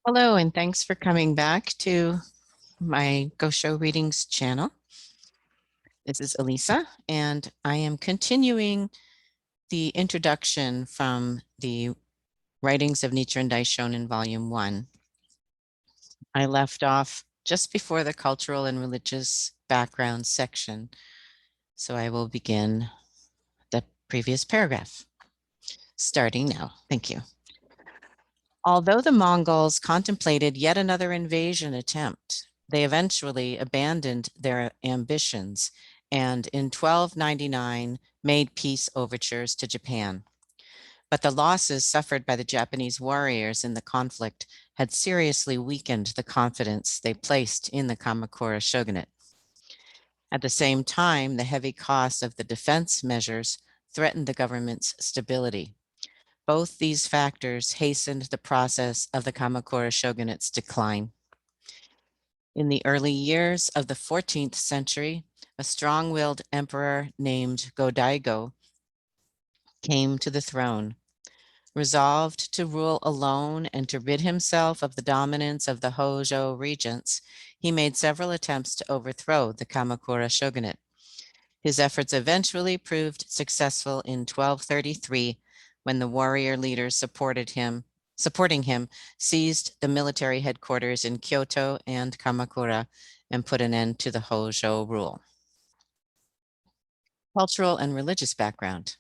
Hello, and thanks for coming back to my Gosho Readings channel. This is Elisa, and I am continuing the introduction from the Writings of Nichiren Daishonin, Volume 1. I left off just before the cultural and religious background section, so I will begin the previous paragraph, starting now. Thank you. Although the Mongols contemplated yet another invasion attempt, they eventually abandoned their ambitions and in 1299 made peace overtures to Japan. But the losses suffered by the Japanese warriors in the conflict had seriously weakened the confidence they placed in the Kamakura shogunate. At the same time, the heavy cost of the defense measures threatened the government's stability. Both these factors hastened the process of the Kamakura shogunate's decline. In the early years of the 14th century, a strong-willed emperor named Go-Daigo came to the throne. Resolved to rule alone and to rid himself of the dominance of the Hojo regents, he made several attempts to overthrow the Kamakura shogunate. His efforts eventually proved successful in 1233, when the warrior leaders supporting him, seized the military headquarters in Kyoto and Kamakura and put an end to the Hojo rule. Cultural and religious background.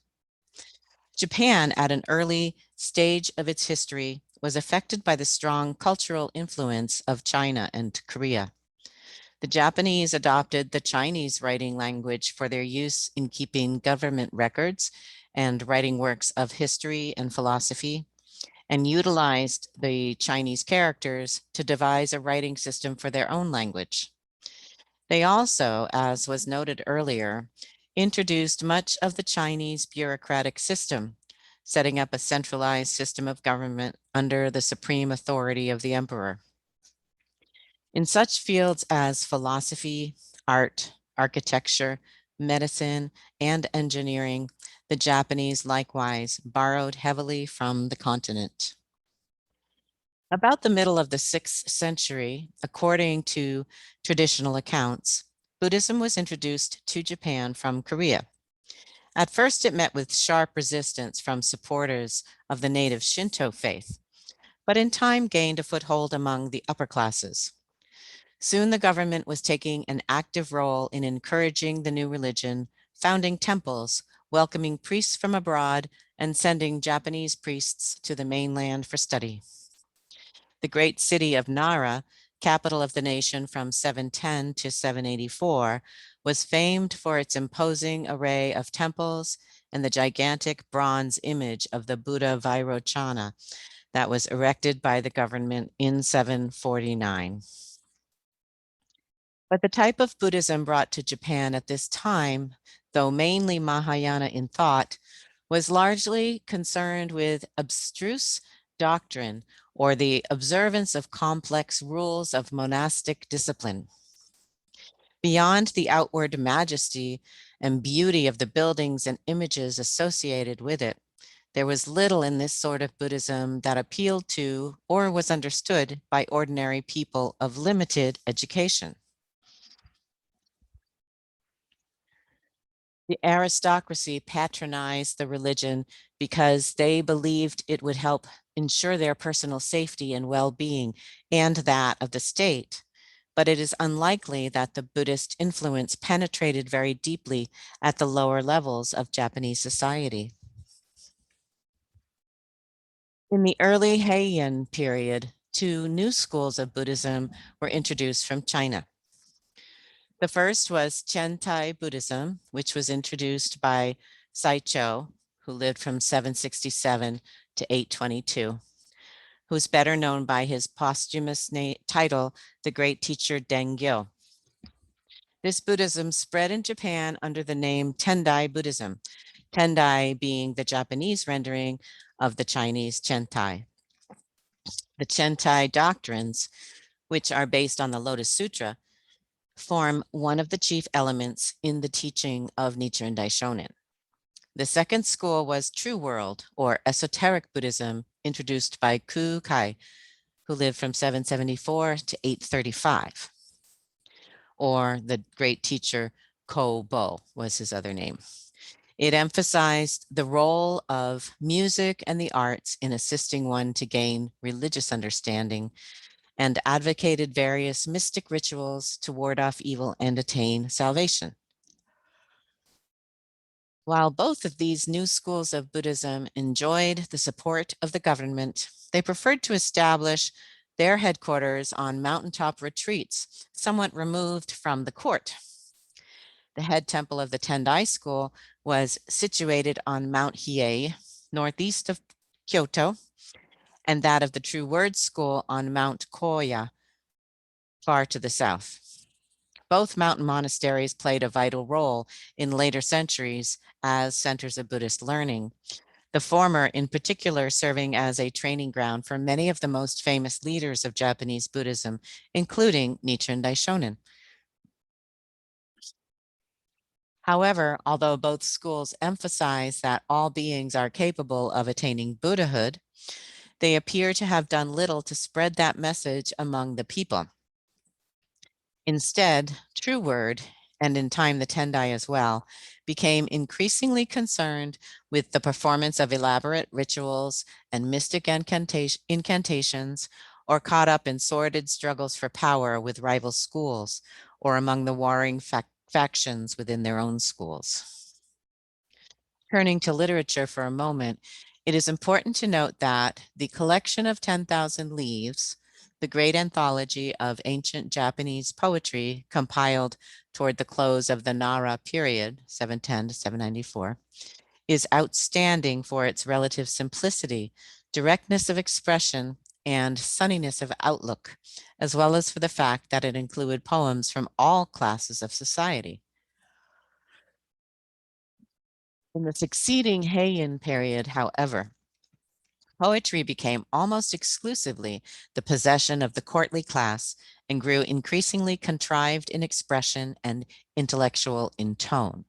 Japan, at an early stage of its history, was affected by the strong cultural influence of China and Korea. The Japanese adopted the Chinese writing language for their use in keeping government records and writing works of history and philosophy, and utilized the Chinese characters to devise a writing system for their own language. They also, as was noted earlier, introduced much of the Chinese bureaucratic system, setting up a centralized system of government under the supreme authority of the emperor. In such fields as philosophy, art, architecture, medicine, and engineering, the Japanese likewise borrowed heavily from the continent. About the middle of the 6th century, according to traditional accounts, Buddhism was introduced to Japan from Korea. At first, it met with sharp resistance from supporters of the native Shinto faith, but in time gained a foothold among the upper classes. Soon the government was taking an active role in encouraging the new religion, founding temples, welcoming priests from abroad, and sending Japanese priests to the mainland for study. The great city of Nara, capital of the nation from 710 to 784, was famed for its imposing array of temples and the gigantic bronze image of the Buddha Vairochana that was erected by the government in 749. But the type of Buddhism brought to Japan at this time, though mainly Mahayana in thought, was largely concerned with abstruse doctrine or the observance of complex rules of monastic discipline. Beyond the outward majesty and beauty of the buildings and images associated with it, there was little in this sort of Buddhism that appealed to or was understood by ordinary people of limited education. The aristocracy patronized the religion because they believed it would help ensure their personal safety and well-being and that of the state. But it is unlikely that the Buddhist influence penetrated very deeply at the lower levels of Japanese society. In the early Heian period, two new schools of Buddhism were introduced from China. The first was Chentai Buddhism, which was introduced by Saicho, who lived from 767 to 822, who's better known by his posthumous title, The Great Teacher Dengyo. This Buddhism spread in Japan under the name Tendai Buddhism, Tendai being the Japanese rendering of the Chinese Chentai. The Chentai Doctrines, which are based on the Lotus Sutra, form one of the chief elements in the teaching of Nichiren Daishonin. The second school was True World, or Esoteric Buddhism, introduced by Ku Kai, who lived from 774 to 835. Or the great teacher Kobo was his other name. It emphasized the role of music and the arts in assisting one to gain religious understanding, and advocated various mystic rituals to ward off evil and attain salvation. While both of these new schools of Buddhism enjoyed the support of the government, they preferred to establish their headquarters on mountaintop retreats, somewhat removed from the court. The head temple of the Tendai school was situated on Mount Hiei, northeast of Kyoto, and that of the True Word School on Mount Koya, far to the south. Both mountain monasteries played a vital role in later centuries as centers of Buddhist learning, the former in particular serving as a training ground for many of the most famous leaders of Japanese Buddhism, including Nichiren Daishonin. However, although both schools emphasize that all beings are capable of attaining Buddhahood, they appear to have done little to spread that message among the people. Instead, True Word, and in time the Tendai as well, became increasingly concerned with the performance of elaborate rituals and mystic incantations, or caught up in sordid struggles for power with rival schools, or among the warring factions within their own schools. Turning to literature for a moment, it is important to note that the collection of 10,000 Leaves, the great anthology of ancient Japanese poetry compiled toward the close of the Nara period, 710 to 794, is outstanding for its relative simplicity, directness of expression, and sunniness of outlook, as well as for the fact that it included poems from all classes of society. In the succeeding Heian period, however, poetry became almost exclusively the possession of the courtly class and grew increasingly contrived in expression and intellectual in tone.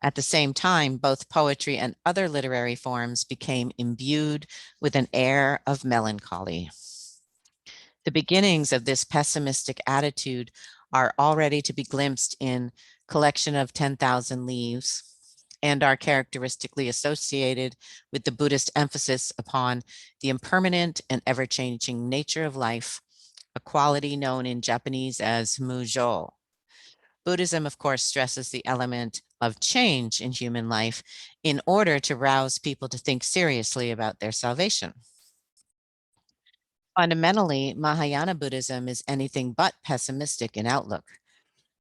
At the same time, both poetry and other literary forms became imbued with an air of melancholy. The beginnings of this pessimistic attitude are already to be glimpsed in Collection of 10,000 Leaves, and are characteristically associated with the Buddhist emphasis upon the impermanent and ever-changing nature of life, a quality known in Japanese as mujo. Buddhism, of course, stresses the element of change in human life in order to rouse people to think seriously about their salvation. Fundamentally, Mahayana Buddhism is anything but pessimistic in outlook.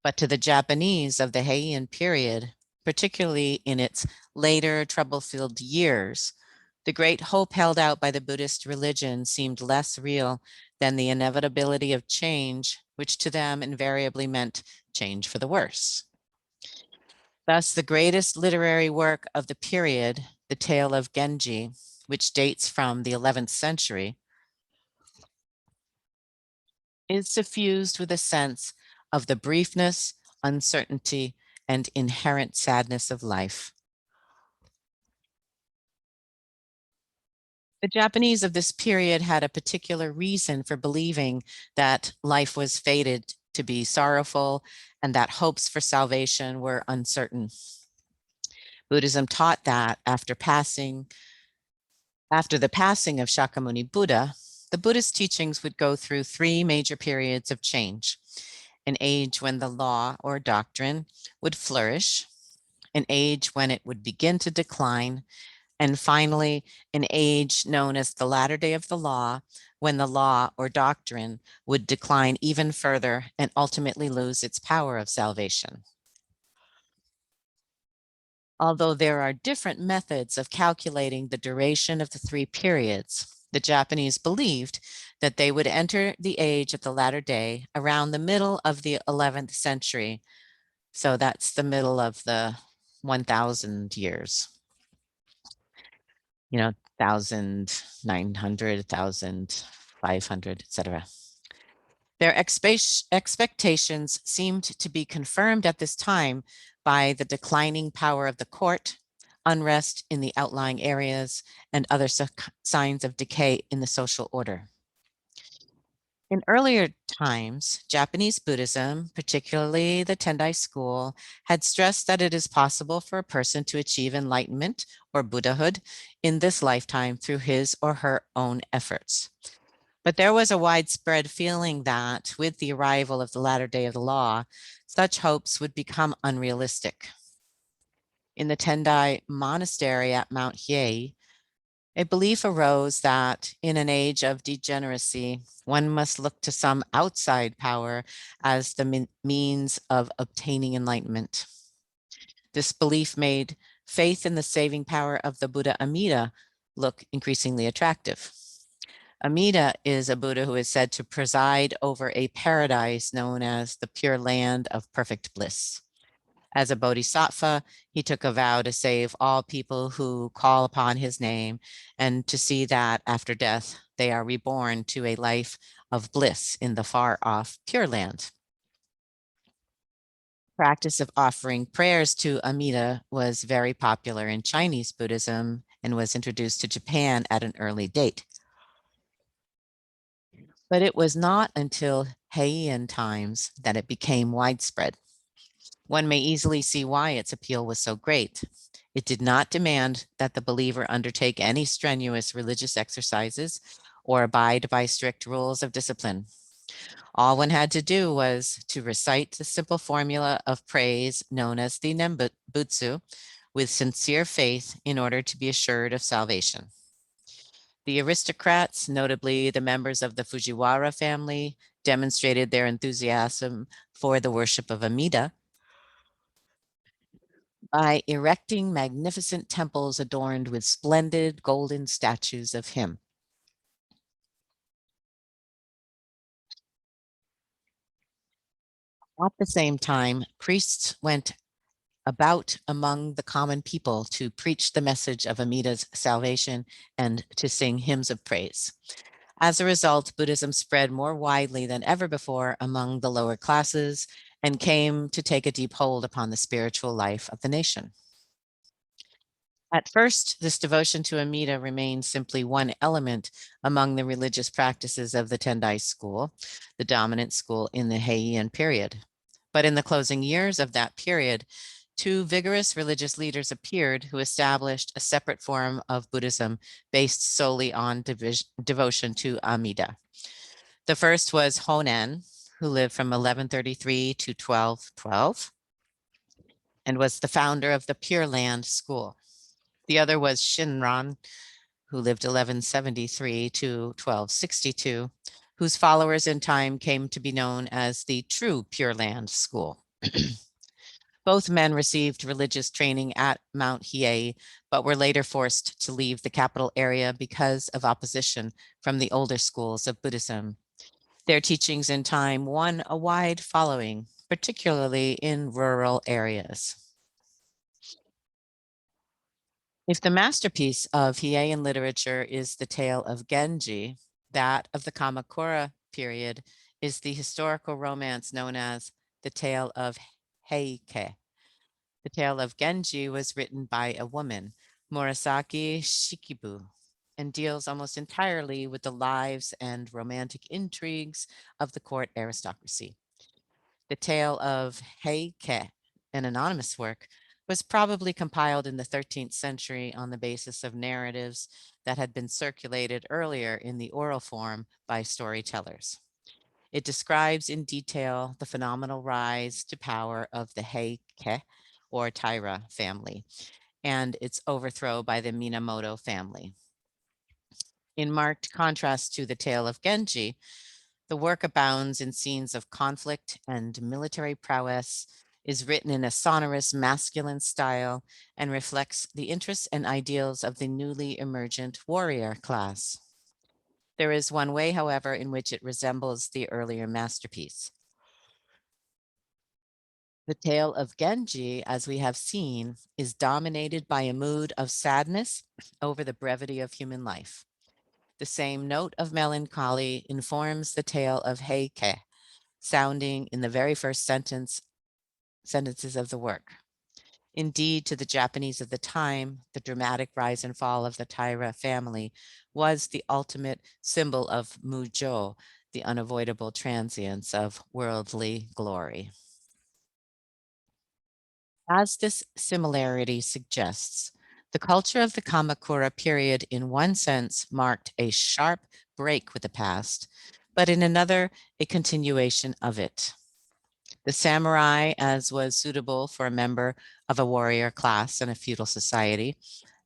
But to the Japanese of the Heian period, particularly in its later trouble-filled years, the great hope held out by the Buddhist religion seemed less real than the inevitability of change, which to them invariably meant change for the worse. Thus, the greatest literary work of the period, the Tale of Genji, which dates from the 11th century, is suffused with a sense of the briefness, uncertainty, and inherent sadness of life. The Japanese of this period had a particular reason for believing that life was fated to be sorrowful and that hopes for salvation were uncertain. Buddhism taught that after the passing of Shakyamuni Buddha, the Buddhist teachings would go through three major periods of change: an age when the law or doctrine would flourish, an age when it would begin to decline, and finally, an age known as the latter day of the law, when the law or doctrine would decline even further and ultimately lose its power of salvation. Although there are different methods of calculating the duration of the three periods, the Japanese believed that they would enter the age of the latter day around the middle of the 11th century. So that's the middle of the 1000 years. 1,900, 1,500, etc. Their expectations seemed to be confirmed at this time by the declining power of the court, unrest in the outlying areas, and other signs of decay in the social order. In earlier times, Japanese Buddhism, particularly the Tendai school, had stressed that it is possible for a person to achieve enlightenment or Buddhahood in this lifetime through his or her own efforts. But there was a widespread feeling that with the arrival of the latter day of the law, such hopes would become unrealistic. In the Tendai monastery at Mount Hiei, a belief arose that in an age of degeneracy, one must look to some outside power as the means of obtaining enlightenment. This belief made faith in the saving power of the Buddha Amida look increasingly attractive. Amida is a Buddha who is said to preside over a paradise known as the Pure Land of Perfect Bliss. As a bodhisattva, he took a vow to save all people who call upon his name and to see that after death, they are reborn to a life of bliss in the far off Pure Land. Practice of offering prayers to Amida was very popular in Chinese Buddhism and was introduced to Japan at an early date. But it was not until Heian times that it became widespread. One may easily see why its appeal was so great. It did not demand that the believer undertake any strenuous religious exercises or abide by strict rules of discipline. All one had to do was to recite the simple formula of praise known as the Nembutsu with sincere faith in order to be assured of salvation. The aristocrats, notably the members of the Fujiwara family, demonstrated their enthusiasm for the worship of Amida by erecting magnificent temples adorned with splendid golden statues of him. At the same time, priests went about among the common people to preach the message of Amida's salvation and to sing hymns of praise. As a result, Buddhism spread more widely than ever before among the lower classes and came to take a deep hold upon the spiritual life of the nation. At first, this devotion to Amida remained simply one element among the religious practices of the Tendai school, the dominant school in the Heian period. But in the closing years of that period, two vigorous religious leaders appeared who established a separate form of Buddhism based solely on devotion to Amida. The first was Honen, who lived from 1133 to 1212 and was the founder of the Pure Land school. The other was Shinran, who lived 1173 to 1262, whose followers in time came to be known as the True Pure Land School. Both men received religious training at Mount Hiei, but were later forced to leave the capital area because of opposition from the older schools of Buddhism. Their teachings in time won a wide following, particularly in rural areas. If the masterpiece of Heian literature is the Tale of Genji, that of the Kamakura period is the historical romance known as the Tale of Heike. The Tale of Genji was written by a woman, Murasaki Shikibu, and deals almost entirely with the lives and romantic intrigues of the court aristocracy. The Tale of Heike, an anonymous work, was probably compiled in the 13th century on the basis of narratives that had been circulated earlier in the oral form by storytellers. It describes in detail the phenomenal rise to power of the Heike, or Taira family, and its overthrow by the Minamoto family. In marked contrast to the Tale of Genji, the work abounds in scenes of conflict and military prowess, is written in a sonorous masculine style, and reflects the interests and ideals of the newly emergent warrior class. There is one way, however, in which it resembles the earlier masterpiece. The Tale of Genji, as we have seen, is dominated by a mood of sadness over the brevity of human life. The same note of melancholy informs the Tale of Heike, sounding in the very first sentences of the work. Indeed, to the Japanese of the time, the dramatic rise and fall of the Taira family was the ultimate symbol of Mujo, the unavoidable transience of worldly glory. As this similarity suggests, the culture of the Kamakura period in one sense marked a sharp break with the past, but in another, a continuation of it. The samurai, as was suitable for a member of a warrior class in a feudal society,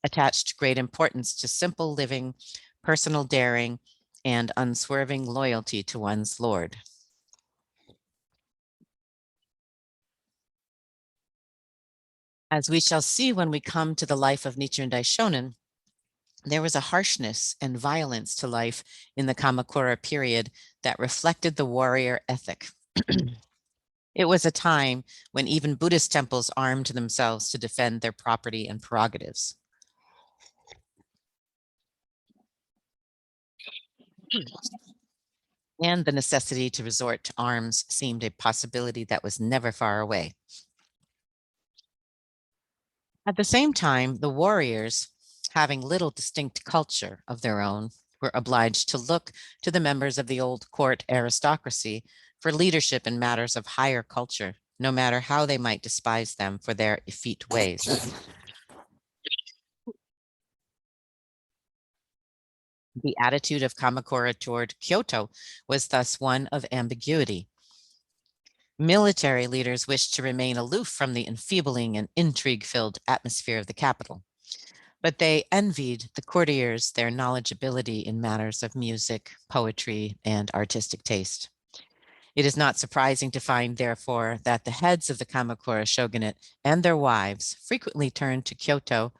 attached great importance to simple living, personal daring, and unswerving loyalty to one's lord. As we shall see when we come to the life of Nichiren Daishonin, there was a harshness and violence to life in the Kamakura period that reflected the warrior ethic. It was a time when even Buddhist temples armed themselves to defend their property and prerogatives. And the necessity to resort to arms seemed a possibility that was never far away. At the same time, the warriors, having little distinct culture of their own, were obliged to look to the members of the old court aristocracy for leadership in matters of higher culture, no matter how they might despise them for their effete ways. The attitude of Kamakura toward Kyoto was thus one of ambiguity. Military leaders wished to remain aloof from the enfeebling and intrigue-filled atmosphere of the capital, but they envied the courtiers their knowledgeability in matters of music, poetry, and artistic taste. It is not surprising to find, therefore, that the heads of the Kamakura shogunate and their wives frequently turned to Kyoto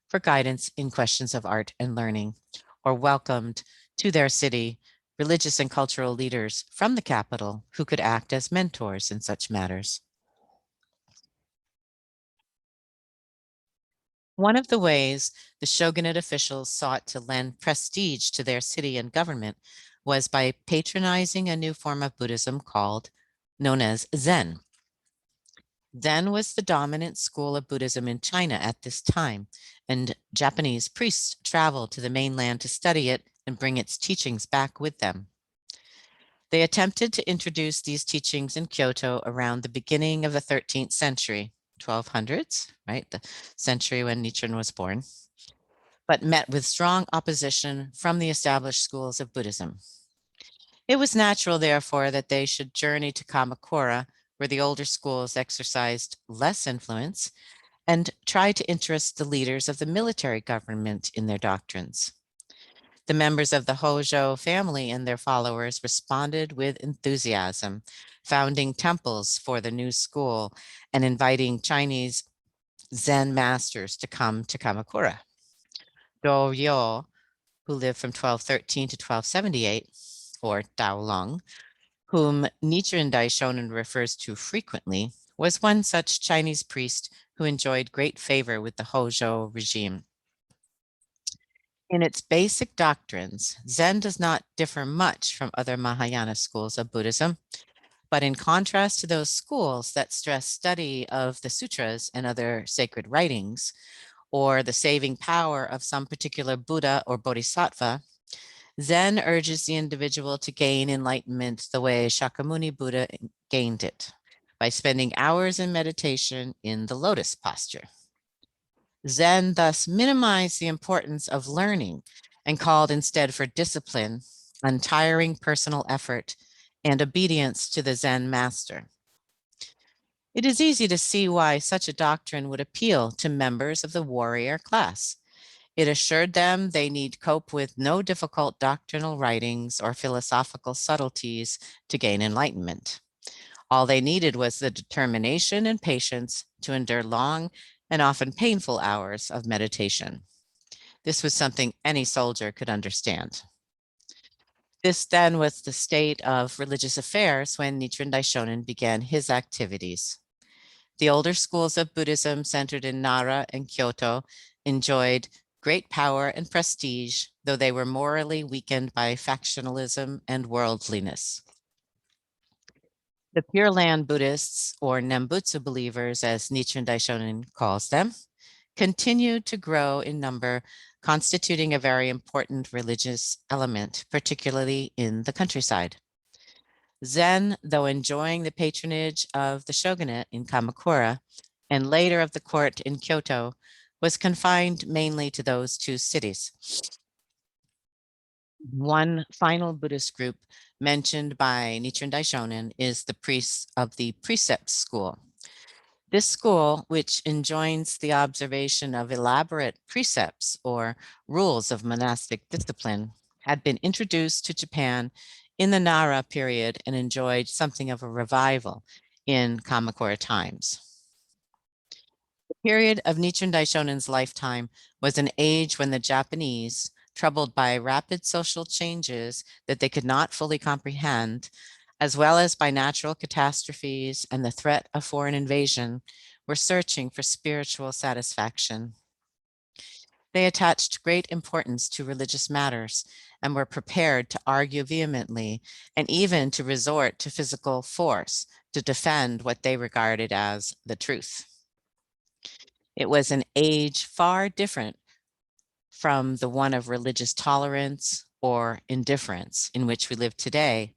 for guidance in questions of art and learning, or welcomed to their city religious and cultural leaders from the capital who could act as mentors in such matters. One of the ways the shogunate officials sought to lend prestige to their city and government was by patronizing a new form of Buddhism known as Zen. Zen was the dominant school of Buddhism in China at this time, and Japanese priests traveled to the mainland to study it and bring its teachings back with them. They attempted to introduce these teachings in Kyoto around the beginning of the 13th century, 1200s, right? The century when Nichiren was born, but met with strong opposition from the established schools of Buddhism. It was natural, therefore, that they should journey to Kamakura, where the older schools exercised less influence, and try to interest the leaders of the military government in their doctrines. The members of the Hojo family and their followers responded with enthusiasm, founding temples for the new school and inviting Chinese Zen masters to come to Kamakura. Doryo, who lived from 1213 to 1278, or Dao Long, whom Nichiren Daishonin refers to frequently, was one such Chinese priest who enjoyed great favor with the Hojo regime. In its basic doctrines, Zen does not differ much from other Mahayana schools of Buddhism, but in contrast to those schools that stress study of the sutras and other sacred writings, or the saving power of some particular Buddha or Bodhisattva, Zen urges the individual to gain enlightenment the way Shakyamuni Buddha gained it, by spending hours in meditation in the lotus posture. Zen thus minimized the importance of learning and called instead for discipline, untiring personal effort, and obedience to the Zen master. It is easy to see why such a doctrine would appeal to members of the warrior class. It assured them they need cope with no difficult doctrinal writings or philosophical subtleties to gain enlightenment. All they needed was the determination and patience to endure long and often painful hours of meditation. This was something any soldier could understand. This then was the state of religious affairs when Nichiren Daishonin began his activities. The older schools of Buddhism centered in Nara and Kyoto enjoyed great power and prestige, though they were morally weakened by factionalism and worldliness. The Pure Land Buddhists, or Nembutsu believers, as Nichiren Daishonin calls them, continued to grow in number, constituting a very important religious element, particularly in the countryside. Zen, though enjoying the patronage of the shogunate in Kamakura and later of the court in Kyoto, was confined mainly to those two cities. One final Buddhist group mentioned by Nichiren Daishonin is the priests of the Precepts school. This school, which enjoins the observation of elaborate precepts or rules of monastic discipline, had been introduced to Japan in the Nara period and enjoyed something of a revival in Kamakura times. The period of Nichiren Daishonin's lifetime was an age when the Japanese, troubled by rapid social changes that they could not fully comprehend, as well as by natural catastrophes and the threat of foreign invasion, were searching for spiritual satisfaction. They attached great importance to religious matters and were prepared to argue vehemently and even to resort to physical force to defend what they regarded as the truth. It was an age far different from the one of religious tolerance or indifference in which we live today.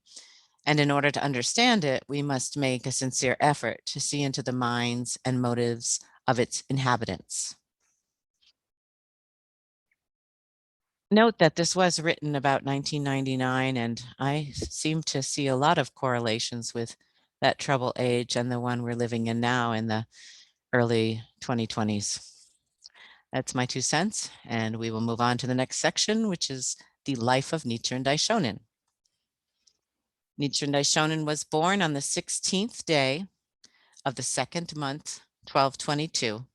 And in order to understand it, we must make a sincere effort to see into the minds and motives of its inhabitants. Note that this was written about 1999, and I seem to see a lot of correlations with that troubled age and the one we're living in now in the early 2020s. That's my 2 cents, and we will move on to the next section, which is the life of Nichiren Daishonin. Nichiren Daishonin was born on the 16th day of the second month, 1222,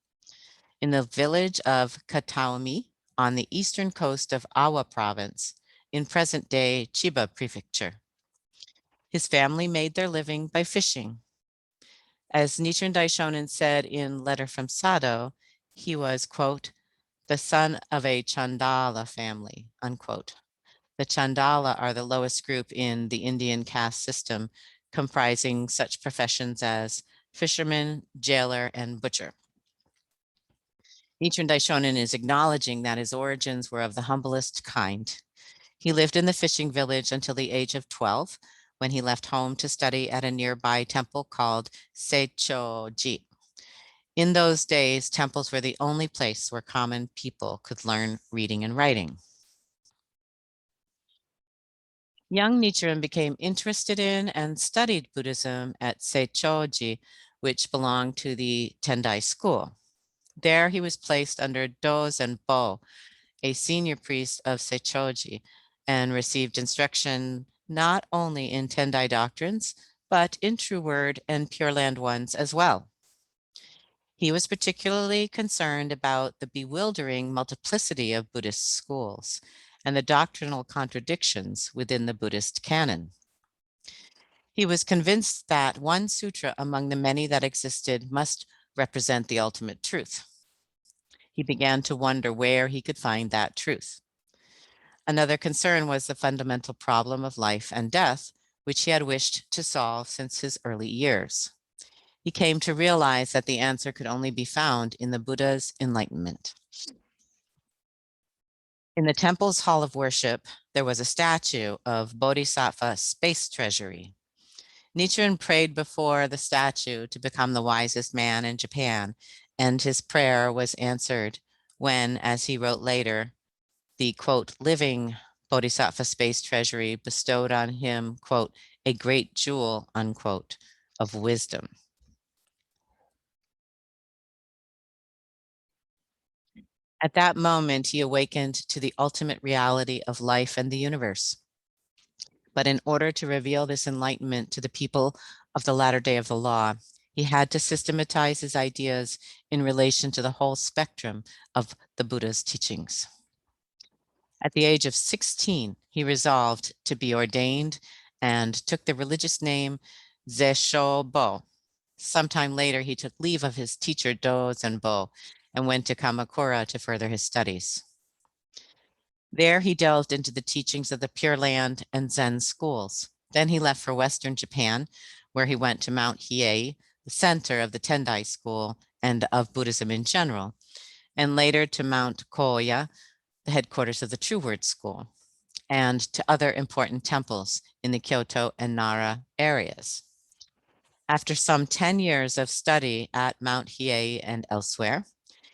in the village of Kataomi on the eastern coast of Awa province in present-day Chiba prefecture. His family made their living by fishing. As Nichiren Daishonin said in Letter from Sado, he was, quote, the son of a Chandala family, unquote. The Chandala are the lowest group in the Indian caste system, comprising such professions as fisherman, jailer, and butcher. Nichiren Daishonin is acknowledging that his origins were of the humblest kind. He lived in the fishing village until the age of 12, when he left home to study at a nearby temple called Seichoji. In those days, temples were the only place where common people could learn reading and writing. Young Nichiren became interested in and studied Buddhism at Seichoji, which belonged to the Tendai school. There he was placed under Dozen Bo, a senior priest of Seichoji, and received instruction not only in Tendai Doctrines, but in True Word and Pure Land ones as well. He was particularly concerned about the bewildering multiplicity of Buddhist schools and the doctrinal contradictions within the Buddhist canon. He was convinced that one sutra among the many that existed must represent the ultimate truth. He began to wonder where he could find that truth. Another concern was the fundamental problem of life and death, which he had wished to solve since his early years. He came to realize that the answer could only be found in the Buddha's enlightenment. In the temple's hall of worship, there was a statue of Bodhisattva Space Treasury. Nichiren prayed before the statue to become the wisest man in Japan, and his prayer was answered when, as he wrote later, the, quote, living Bodhisattva Space Treasury bestowed on him, quote, a great jewel, unquote, of wisdom. At that moment, he awakened to the ultimate reality of life and the universe. But in order to reveal this enlightenment to the people of the latter day of the law, he had to systematize his ideas in relation to the whole spectrum of the Buddha's teachings. At the age of 16, he resolved to be ordained and took the religious name Zeshobo. Sometime later, he took leave of his teacher Dozenbo and went to Kamakura to further his studies. There, he delved into the teachings of the Pure Land and Zen schools. Then he left for Western Japan, where he went to Mount Hiei, the center of the Tendai school and of Buddhism in general, and later to Mount Koya, the headquarters of the True Word School. and to other important temples in the Kyoto and Nara areas. After some 10 years of study at Mount Hiei and elsewhere,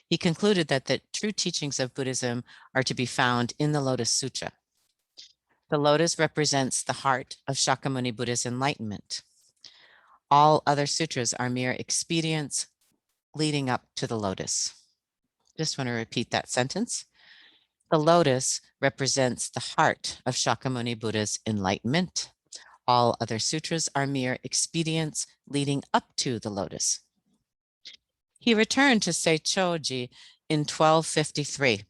he concluded that the true teachings of Buddhism are to be found in the Lotus Sutra. The lotus represents the heart of Shakyamuni Buddha's enlightenment. All other sutras are mere expedients leading up to the lotus. Just want to repeat that sentence. The lotus represents the heart of Shakyamuni Buddha's enlightenment. All other sutras are mere expedients leading up to the lotus. He returned to Seichoji in 1253.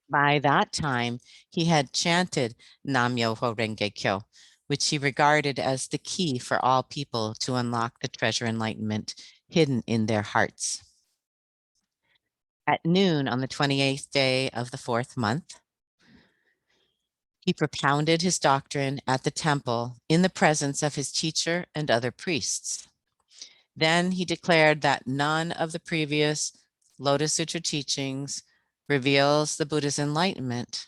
By that time, he had chanted Nam-myoho Renge Kyo, which he regarded as the key for all people to unlock the treasure enlightenment hidden in their hearts. At noon on the 28th day of the 4th month, he propounded his doctrine at the temple in the presence of his teacher and other priests. Then he declared that none of the previous Lotus Sutra teachings reveals the Buddha's enlightenment.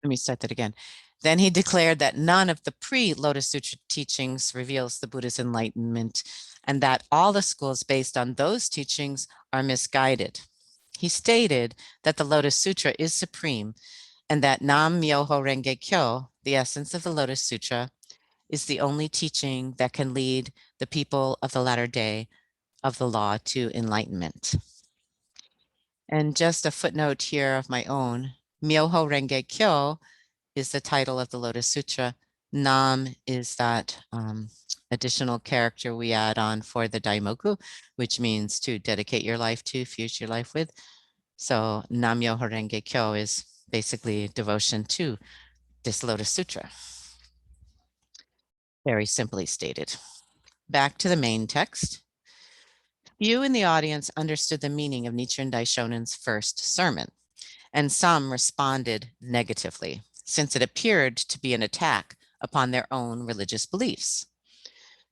Let me start that again. Then he declared that none of the pre-Lotus Sutra teachings reveals the Buddha's enlightenment, and that all the schools based on those teachings are misguided. He stated that the Lotus Sutra is supreme, and that Nam-myoho Renge Kyo, the essence of the Lotus Sutra, is the only teaching that can lead the people of the latter day of the law to enlightenment. And just a footnote here of my own, Myoho Renge Kyo is the title of the Lotus Sutra. Nam is that additional character we add on for the Daimoku, which means to dedicate your life to, fuse your life with. So Nam-myoho Renge Kyo is basically devotion to this Lotus Sutra. Very simply stated. Back to the main text. Few in the audience understood the meaning of Nichiren Daishonin's first sermon, and some responded negatively, since it appeared to be an attack upon their own religious beliefs.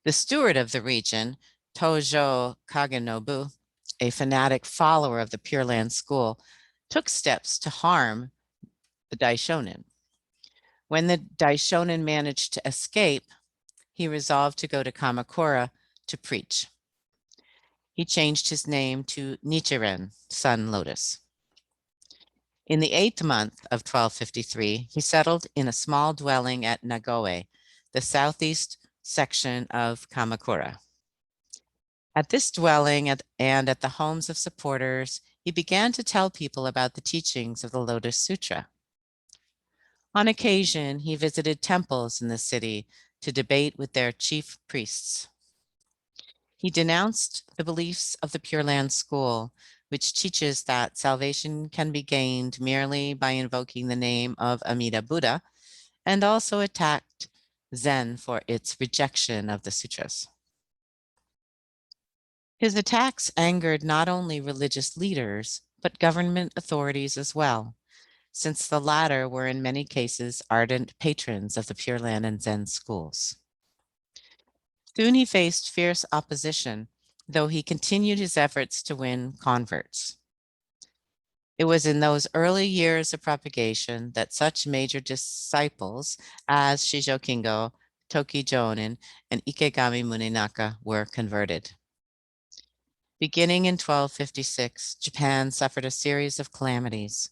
The steward of the region, Tojo Kagenobu, a fanatic follower of the Pure Land school, took steps to harm the Daishonin. When the Daishonin managed to escape, he resolved to go to Kamakura to preach. He changed his name to Nichiren, Sun Lotus. In the 8th month of 1253, he settled in a small dwelling at Nagoe, the southeast section of Kamakura. At this dwelling and at the homes of supporters, he began to tell people about the teachings of the Lotus Sutra. On occasion, he visited temples in the city to debate with their chief priests. He denounced the beliefs of the Pure Land school, which teaches that salvation can be gained merely by invoking the name of Amida Buddha, and also attacked Zen for its rejection of the sutras. His attacks angered not only religious leaders, but government authorities as well, since the latter were in many cases ardent patrons of the Pure Land and Zen schools. Soon he faced fierce opposition, though he continued his efforts to win converts. It was in those early years of propagation that such major disciples as Shijo Kingo, Toki Jonin, and Ikegami Muninaka were converted. Beginning in 1256, Japan suffered a series of calamities.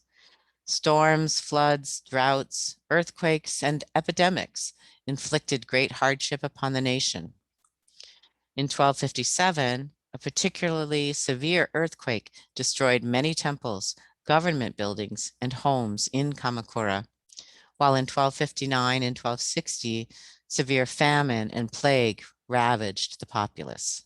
Storms, floods, droughts, earthquakes, and epidemics inflicted great hardship upon the nation. In 1257, a particularly severe earthquake destroyed many temples, government buildings, and homes in Kamakura, while in 1259 and 1260, severe famine and plague ravaged the populace.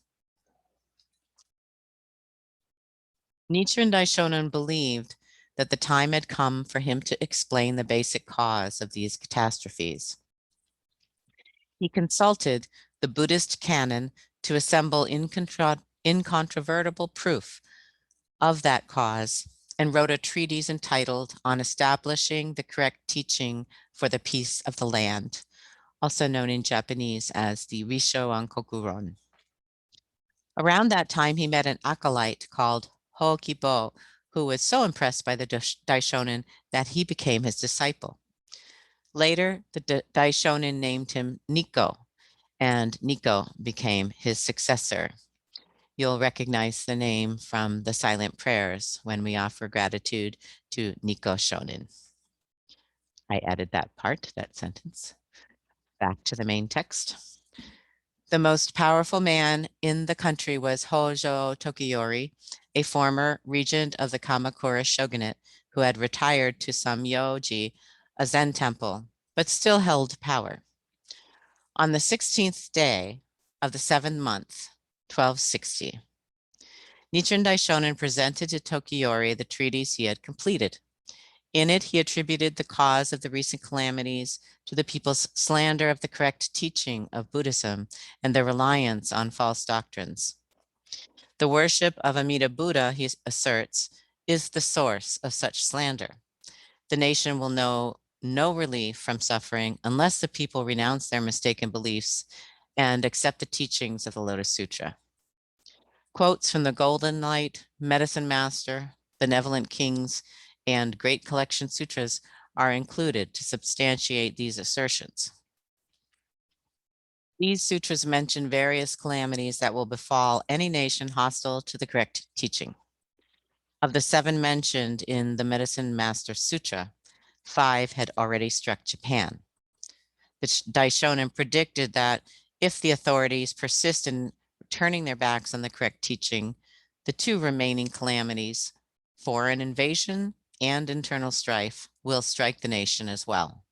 Nichiren Daishonin believed that the time had come for him to explain the basic cause of these catastrophes. He consulted the Buddhist canon to assemble incontrovertible proof of that cause and wrote a treatise entitled On Establishing the Correct Teaching for the Peace of the Land, also known in Japanese as the Risho Ankokuron. Around that time, he met an acolyte called Hokibo, who was so impressed by the Daishonin that he became his disciple. Later, the Daishonin named him Nikko, and Nikko became his successor. You'll recognize the name from the silent prayers when we offer gratitude to Nikko Shonin. I added that part, that sentence. Back to the main text. The most powerful man in the country was Hojo Tokiyori, a former regent of the Kamakura shogunate who had retired to Samyoji, a Zen temple, but still held power. On the 16th day of the 7th month, 1260, Nichiren Daishonin presented to Tokiyori the treatise he had completed. In it, he attributed the cause of the recent calamities to the people's slander of the correct teaching of Buddhism and their reliance on false doctrines. The worship of Amida Buddha, he asserts, is the source of such slander. The nation will know no relief from suffering unless the people renounce their mistaken beliefs and accept the teachings of the Lotus Sutra. Quotes from the Golden Light, Medicine Master, Benevolent Kings, and Great Collection Sutras are included to substantiate these assertions. These sutras mention various calamities that will befall any nation hostile to the correct teaching. Of the 7 mentioned in the Medicine Master Sutra, 5 had already struck Japan. The Daishonin predicted that if the authorities persist in turning their backs on the correct teaching, the 2 remaining calamities, foreign invasion and internal strife, will strike the nation as well.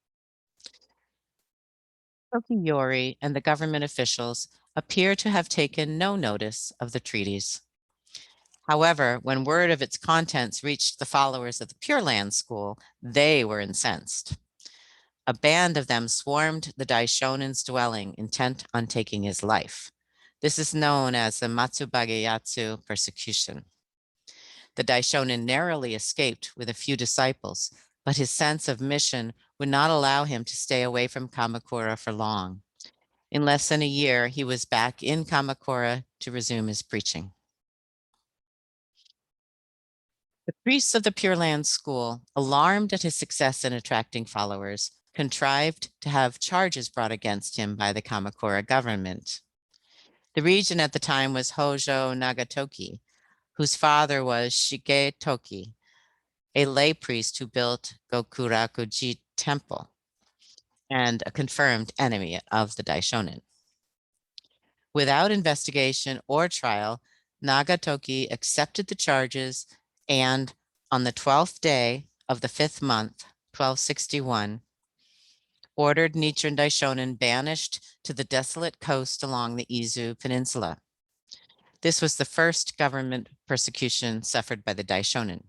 Tokiyori and the government officials appear to have taken no notice of the treatise. However, when word of its contents reached the followers of the Pure Land school, they were incensed. A band of them swarmed the Daishonin's dwelling, intent on taking his life. This is known as the Matsubagayatsu Persecution. The Daishonin narrowly escaped with a few disciples, but his sense of mission would not allow him to stay away from Kamakura for long. In less than a year, he was back in Kamakura to resume his preaching. The priests of the Pure Land school, alarmed at his success in attracting followers, contrived to have charges brought against him by the Kamakura government. The regent at the time was Hojo Nagatoki, whose father was Shigetoki, a lay priest who built Gokurakuji Temple and a confirmed enemy of the Daishonin. Without investigation or trial, Nagatoki accepted the charges and on the 12th day of the 5th month, 1261, ordered Nichiren Daishonin banished to the desolate coast along the Izu Peninsula. This was the first government persecution suffered by the Daishonin.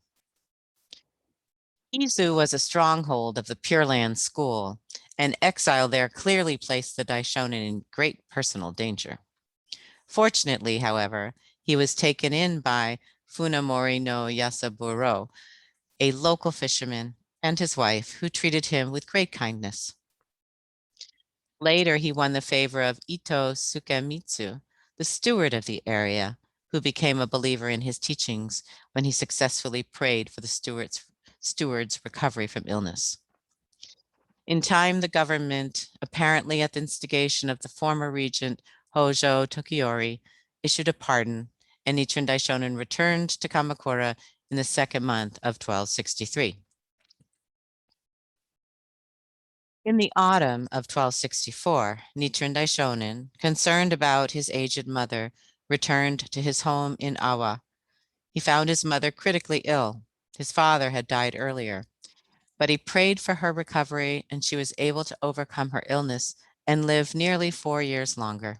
Izu was a stronghold of the Pure Land school, and exile there clearly placed the Daishonin in great personal danger. Fortunately, however, he was taken in by Funamori no Yasaburo, a local fisherman, and his wife, who treated him with great kindness. Later, he won the favor of Ito Sukemitsu, the steward of the area, who became a believer in his teachings when he successfully prayed for the steward's recovery from illness. In time, the government, apparently at the instigation of the former regent Hojo Tokiyori, issued a pardon, and Nichiren Daishonin returned to Kamakura in the 2nd month of 1263. In the autumn of 1264, Nichiren Daishonin, concerned about his aged mother, returned to his home in Awa. He found his mother critically ill. His father had died earlier, but he prayed for her recovery, and she was able to overcome her illness and live nearly 4 years longer.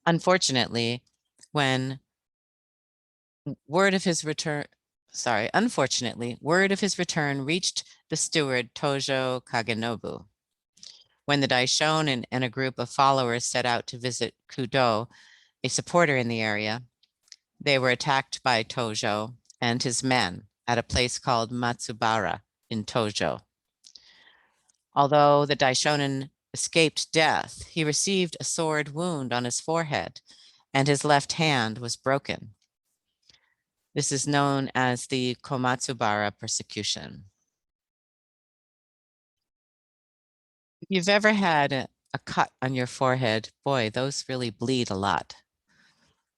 Unfortunately, word of his return reached the steward Tojo Kagenobu. When the Daishonin and a group of followers set out to visit Kudo, a supporter in the area, they were attacked by Tojo and his men at a place called Matsubara in Tojo. Although the Daishonin escaped death, he received a sword wound on his forehead, and his left hand was broken. This is known as the Komatsubara persecution. If you've ever had a cut on your forehead, boy, those really bleed a lot.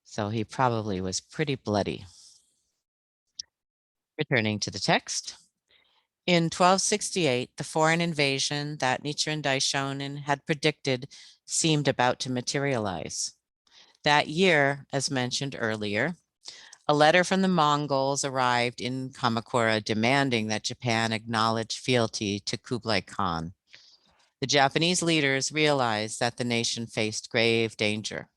So he probably was pretty bloody. Returning to the text. In 1268, the foreign invasion that Nichiren Daishonin had predicted seemed about to materialize. That year, as mentioned earlier, a letter from the Mongols arrived in Kamakura demanding that Japan acknowledge fealty to Kublai Khan. The Japanese leaders realized that the nation faced grave danger.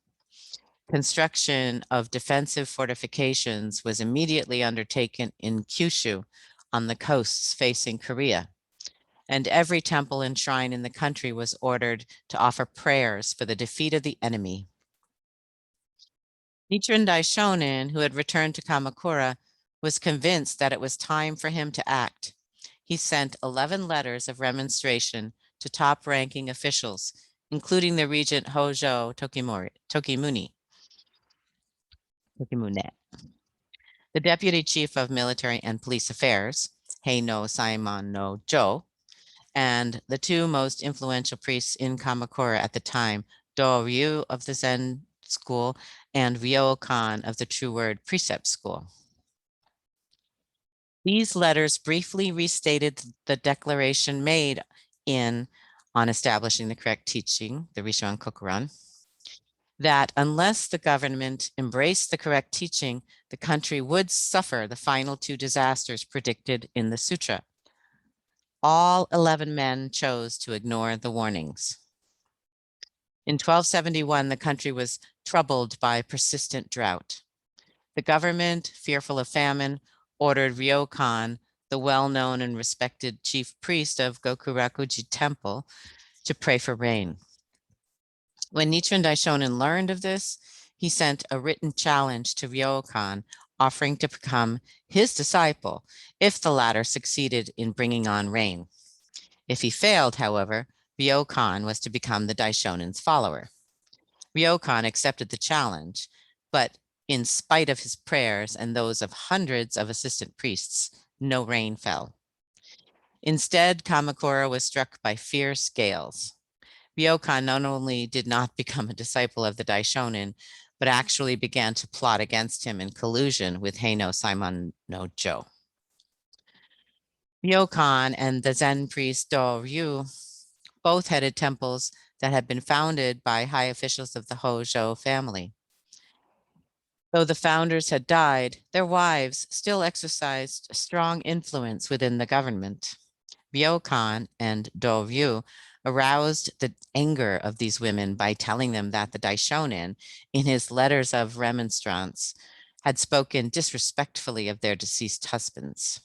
Construction of defensive fortifications was immediately undertaken in Kyushu on the coasts facing Korea, and every temple and shrine in the country was ordered to offer prayers for the defeat of the enemy. Nichiren Daishonin, who had returned to Kamakura, was convinced that it was time for him to act. He sent 11 letters of remonstration to top-ranking officials, including the regent Hojo Tokimune, the deputy chief of military and police affairs, Heino Saimon no Jo, and the two most influential priests in Kamakura at the time, Do Ryu of the Zen school and Ryokan of the True Word Precepts school. These letters briefly restated the declaration made on establishing the correct teaching, the Rishoan Kokuran, that unless the government embraced the correct teaching, the country would suffer the final two disasters predicted in the sutra. All 11 men chose to ignore the warnings. In 1271, the country was troubled by persistent drought. The government, fearful of famine, ordered Ryokan, the well-known and respected chief priest of Gokurakuji Temple, to pray for rain. When Nichiren Daishonin learned of this, he sent a written challenge to Ryokan, offering to become his disciple if the latter succeeded in bringing on rain. If he failed, however, Ryokan was to become the Daishonin's follower. Ryokan accepted the challenge, but in spite of his prayers and those of hundreds of assistant priests, no rain fell. Instead, Kamakura was struck by fierce gales. Ryokan not only did not become a disciple of the Daishonin, but actually began to plot against him in collusion with Heino Saimon no Jo. Ryokan and the Zen priest Do Ryu both headed temples that had been founded by high officials of the Hojo family. Though the founders had died, their wives still exercised strong influence within the government. Ryokan and Do Ryu aroused the anger of these women by telling them that the Daishonin, in his letters of remonstrance, had spoken disrespectfully of their deceased husbands.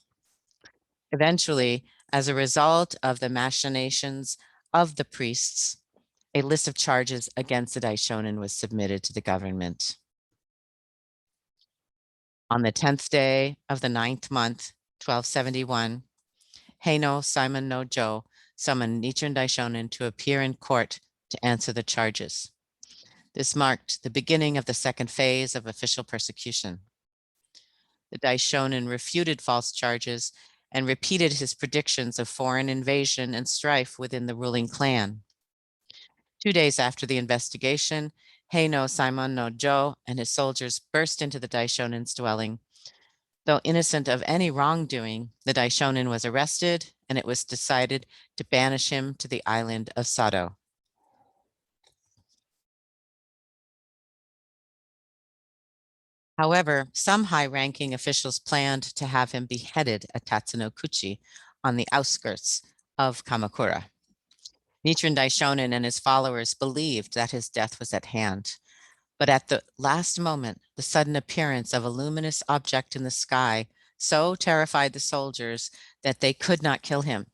Eventually, as a result of the machinations of the priests, a list of charges against the Daishonin was submitted to the government. On the 10th day of the 9th month, 1271, Heino Saimon no Jo summoned Nichiren Daishonin to appear in court to answer the charges. This marked the beginning of the second phase of official persecution. The Daishonin refuted false charges and repeated his predictions of foreign invasion and strife within the ruling clan. 2 days after the investigation, Heino Saimon no Jo and his soldiers burst into the Daishonin's dwelling. Though innocent of any wrongdoing, the Daishonin was arrested, and it was decided to banish him to the island of Sado. However, some high-ranking officials planned to have him beheaded at Tatsunokuchi on the outskirts of Kamakura. Nichiren Daishonin and his followers believed that his death was at hand. But at the last moment, the sudden appearance of a luminous object in the sky so terrified the soldiers that they could not kill him.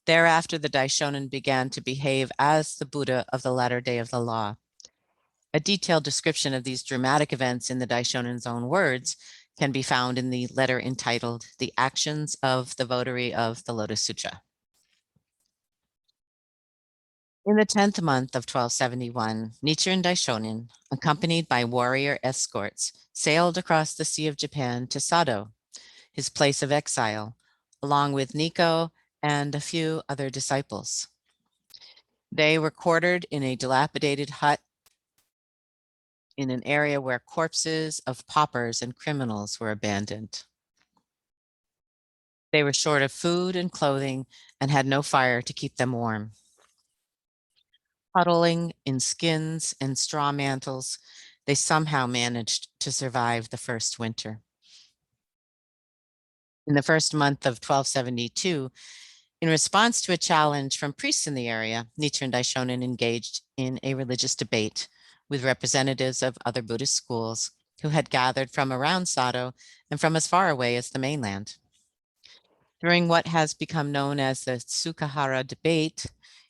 Thereafter, the Daishonin began to behave as the Buddha of the latter day of the law. A detailed description of these dramatic events in the Daishonin's own words can be found in the letter entitled The Actions of the Votary of the Lotus Sutra. In the 10th month of 1271, Nichiren Daishonin, accompanied by warrior escorts, sailed across the Sea of Japan to Sado, his place of exile, along with Nikko and a few other disciples. They were quartered in a dilapidated hut in an area where corpses of paupers and criminals were abandoned. They were short of food and clothing and had no fire to keep them warm. Huddling in skins and straw mantles, they somehow managed to survive the first winter. In the first month of 1272, in response to a challenge from priests in the area, Nichiren Daishonin engaged in a religious debate with representatives of other Buddhist schools who had gathered from around Sado and from as far away as the mainland. During what has become known as the Tsukahara debate,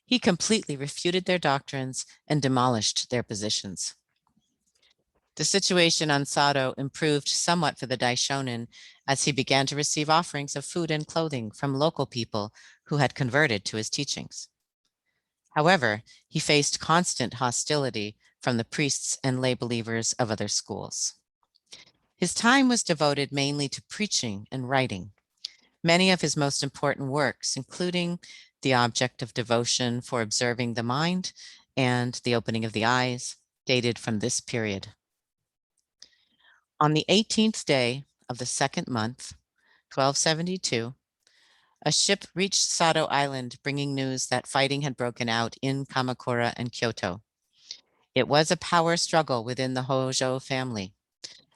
he completely refuted their doctrines and demolished their positions. The situation on Sado improved somewhat for the Daishonin as he began to receive offerings of food and clothing from local people who had converted to his teachings. However, he faced constant hostility from the priests and lay believers of other schools. His time was devoted mainly to preaching and writing. Many of his most important works, including The Object of Devotion for Observing the Mind and The Opening of the Eyes, dated from this period. On the 18th day of the second month, 1272, a ship reached Sado Island bringing news that fighting had broken out in Kamakura and Kyoto. It was a power struggle within the Hojo family.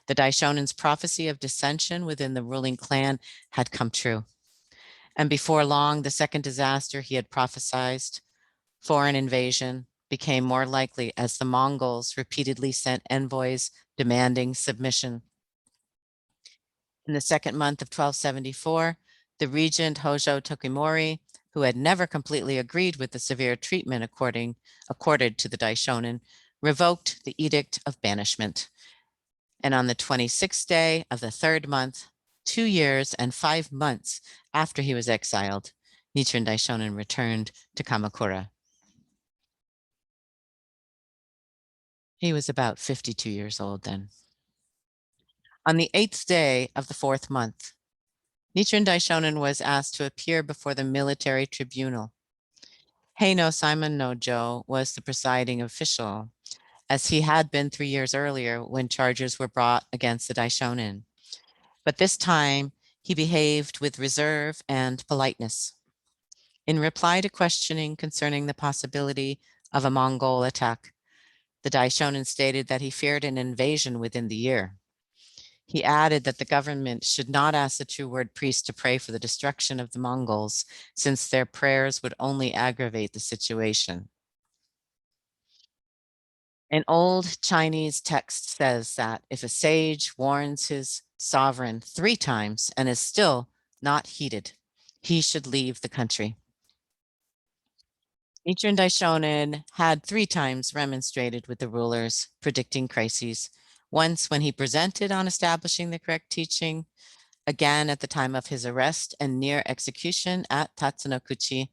The Daishonin's prophecy of dissension within the ruling clan had come true. And before long, the second disaster he had prophesied, foreign invasion, became more likely as the Mongols repeatedly sent envoys demanding submission. In the second month of 1274, the regent Hojo Tokimori, who had never completely agreed with the severe treatment accorded to the Daishonin, revoked the edict of banishment. And on the 26th day of the third month, 2 years and 5 months after he was exiled, Nichiren Daishonin returned to Kamakura. He was about 52 years old then. On the 8th day of the 4th month, Nichiren Daishonin was asked to appear before the military tribunal. Heino Simon Nojo was the presiding official, as he had been 3 years earlier when charges were brought against the Daishonin. But this time, he behaved with reserve and politeness. In reply to questioning concerning the possibility of a Mongol attack, the Daishonin stated that he feared an invasion within the year. He added that the government should not ask the true word priests to pray for the destruction of the Mongols, since their prayers would only aggravate the situation. An old Chinese text says that if a sage warns his sovereign 3 times and is still not heeded, he should leave the country. Nichiren Daishonin had 3 times remonstrated with the rulers, predicting crises. Once when he presented on establishing the correct teaching, again at the time of his arrest and near execution at Tatsunokuchi,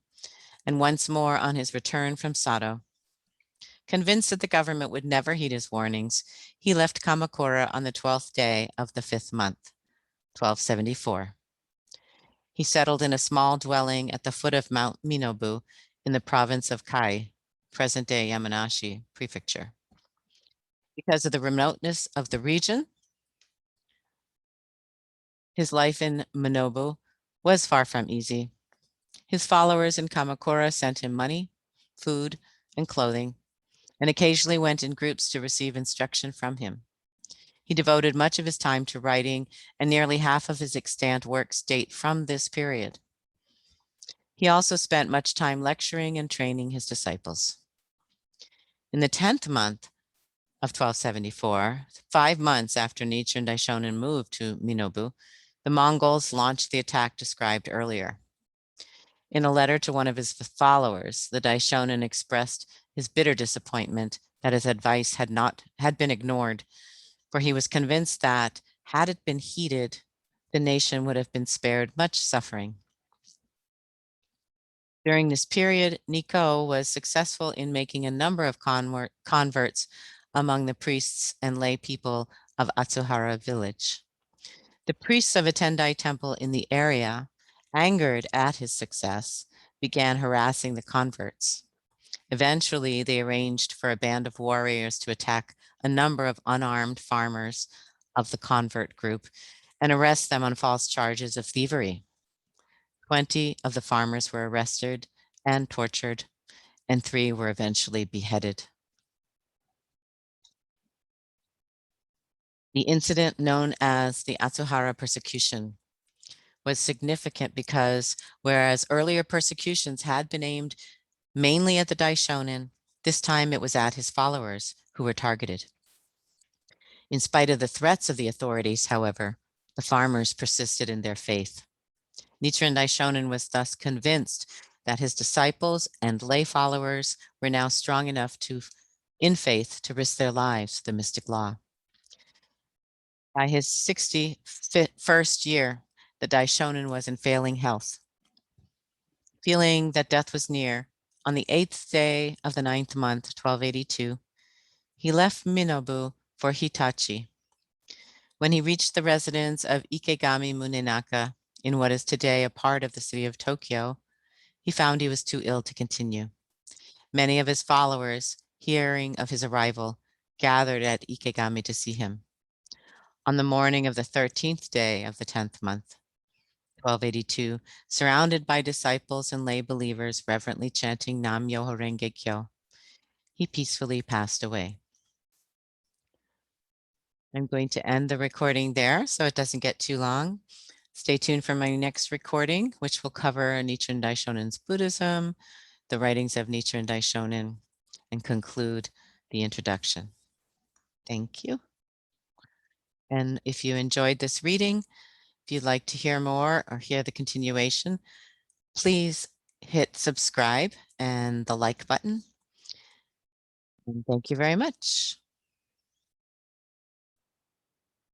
and once more on his return from Sado. Convinced that the government would never heed his warnings, he left Kamakura on the 12th day of the 5th month, 1274. He settled in a small dwelling at the foot of Mount Minobu in the province of Kai, present-day Yamanashi Prefecture. Because of the remoteness of the region, his life in Minobu was far from easy. His followers in Kamakura sent him money, food, and clothing, and occasionally went in groups to receive instruction from him. He devoted much of his time to writing, and nearly half of his extant works date from this period. He also spent much time lecturing and training his disciples. In the 10th month of 1274, 5 months after Nichiren Daishonin moved to Minobu, the Mongols launched the attack described earlier. In a letter to one of his followers, the Daishonin expressed his bitter disappointment that his advice had been ignored, for he was convinced that, had it been heeded, the nation would have been spared much suffering. During this period, Nikko was successful in making a number of converts among the priests and lay people of Atsuhara village. The priests of a Tendai temple in the area, angered at his success, began harassing the converts. Eventually, they arranged for a band of warriors to attack a number of unarmed farmers of the convert group and arrest them on false charges of thievery. 20 of the farmers were arrested and tortured, and 3 were eventually beheaded. The incident known as the Atsuhara Persecution was significant because whereas earlier persecutions had been aimed mainly at the Daishonin, this time it was at his followers who were targeted. In spite of the threats of the authorities, however, the farmers persisted in their faith. Nichiren Daishonin was thus convinced that his disciples and lay followers were now strong enough in faith to risk their lives for the mystic law. By his 61st year, the Daishonin was in failing health. Feeling that death was near, on the 8th day of the 9th month, 1282, he left Minobu for Hitachi. When he reached the residence of Ikegami Munenaka, in what is today a part of the city of Tokyo, he found he was too ill to continue. Many of his followers, hearing of his arrival, gathered at Ikegami to see him. On the morning of the 13th day of the 10th month, 1282, surrounded by disciples and lay believers reverently chanting Nam-myoho Renge Kyo, he peacefully passed away. I'm going to end the recording there so it doesn't get too long. Stay tuned for my next recording, which will cover Nichiren Daishonin's Buddhism, the writings of Nichiren Daishonin, and conclude the introduction. Thank you. And if you enjoyed this reading, if you'd like to hear more or hear the continuation, please hit subscribe and the like button. And thank you very much.